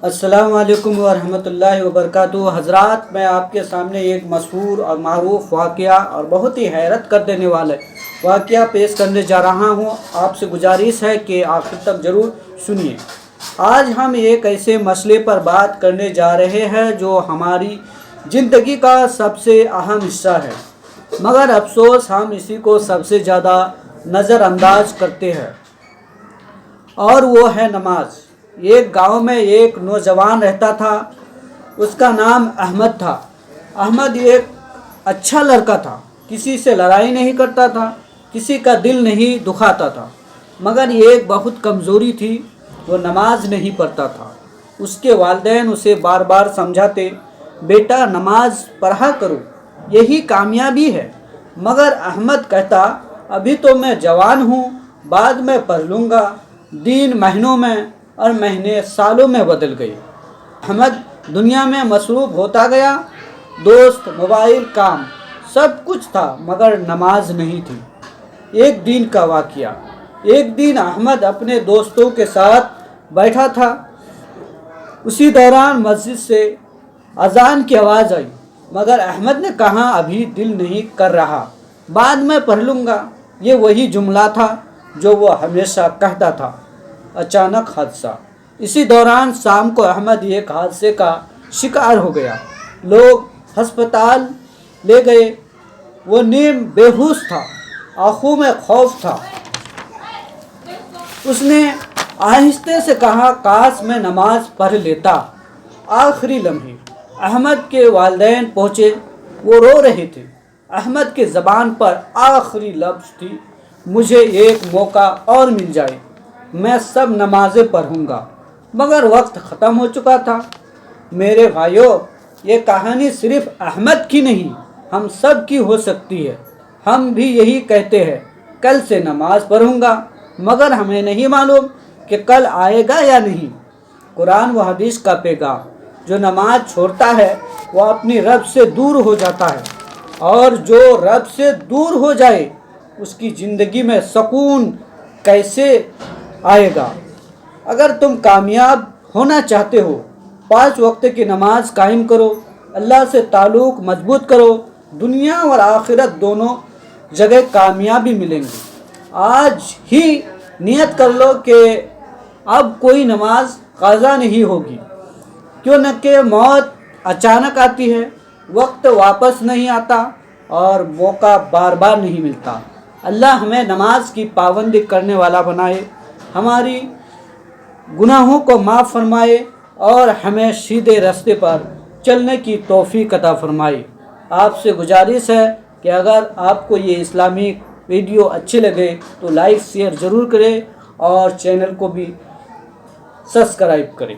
अस्सलाम वालेकुम वरहमतुल्लाहि वबरकातुहू। हज़रात, मैं आपके सामने एक मशहूर और मारूफ वाक़या और बहुत ही हैरत कर देने वाला वाक़या पेश करने जा रहा हूँ। आपसे गुजारिश है कि आखिर तक ज़रूर सुनिए। आज हम एक ऐसे मसले पर बात करने जा रहे हैं जो हमारी ज़िंदगी का सबसे अहम हिस्सा है, मगर अफसोस हम इसी को सबसे ज़्यादा नज़रअंदाज करते हैं, और वो है नमाज। एक गांव में एक नौजवान रहता था। उसका नाम अहमद था। अहमद एक अच्छा लड़का था, किसी से लड़ाई नहीं करता था, किसी का दिल नहीं दुखाता था, मगर एक बहुत कमज़ोरी थी, वो नमाज नहीं पढ़ता था। उसके वालिदैन उसे बार बार समझाते, बेटा नमाज पढ़ा करो, यही कामयाबी है। मगर अहमद कहता, अभी तो मैं जवान हूँ, बाद में पढ़ लूँगा। दिन महीनों में और महीने सालों में बदल गए। अहमद दुनिया में मसरूफ़ होता गया। दोस्त, मोबाइल, काम सब कुछ था, मगर नमाज नहीं थी। एक दिन का वाक़या। एक दिन अहमद अपने दोस्तों के साथ बैठा था। उसी दौरान मस्जिद से अजान की आवाज़ आई, मगर अहमद ने कहा, अभी दिल नहीं कर रहा, बाद में पढ़ लूँगा। ये वही जुमला था जो वो हमेशा कहता था। अचानक हादसा। इसी दौरान शाम को अहमद एक हादसे का शिकार हो गया। लोग अस्पताल ले गए। वो नीम बेहोश था, आंखों में खौफ था। उसने आहिस्ते से कहा, काश मैं नमाज पढ़ लेता। आखिरी लम्हे अहमद के वालिदैन पहुँचे। वो रो रहे थे। अहमद के ज़बान पर आखिरी लफ्ज़ थी, मुझे एक मौका और मिल जाए, मैं सब नमाज़ें पढ़ूँगा। मगर वक्त ख़त्म हो चुका था। मेरे भाइयों, ये कहानी सिर्फ़ अहमद की नहीं, हम सब की हो सकती है। हम भी यही कहते हैं, कल से नमाज़ पढ़ूँगा, मगर हमें नहीं मालूम कि कल आएगा या नहीं। कुरान व हदीस का पैगाम, जो नमाज छोड़ता है वो अपनी रब से दूर हो जाता है, और जो रब से दूर हो जाए उसकी ज़िंदगी में सुकून कैसे आएगा। अगर तुम कामयाब होना चाहते हो, 5 वक्त की नमाज कायम करो, अल्लाह से ताल्लुक़ मजबूत करो, दुनिया और आखिरत दोनों जगह कामयाबी मिलेंगी। आज ही नियत कर लो कि अब कोई नमाज क़ज़ा नहीं होगी, क्यों न कि मौत अचानक आती है, वक्त वापस नहीं आता और मौका बार बार नहीं मिलता। अल्लाह हमें नमाज की पाबंदी करने वाला बनाए, हमारी गुनाहों को माफ़ फरमाए और हमें सीधे रास्ते पर चलने की तौफीक अता फरमाए। आपसे गुजारिश है कि अगर आपको ये इस्लामिक वीडियो अच्छे लगे तो लाइक शेयर ज़रूर करें और चैनल को भी सब्सक्राइब करें।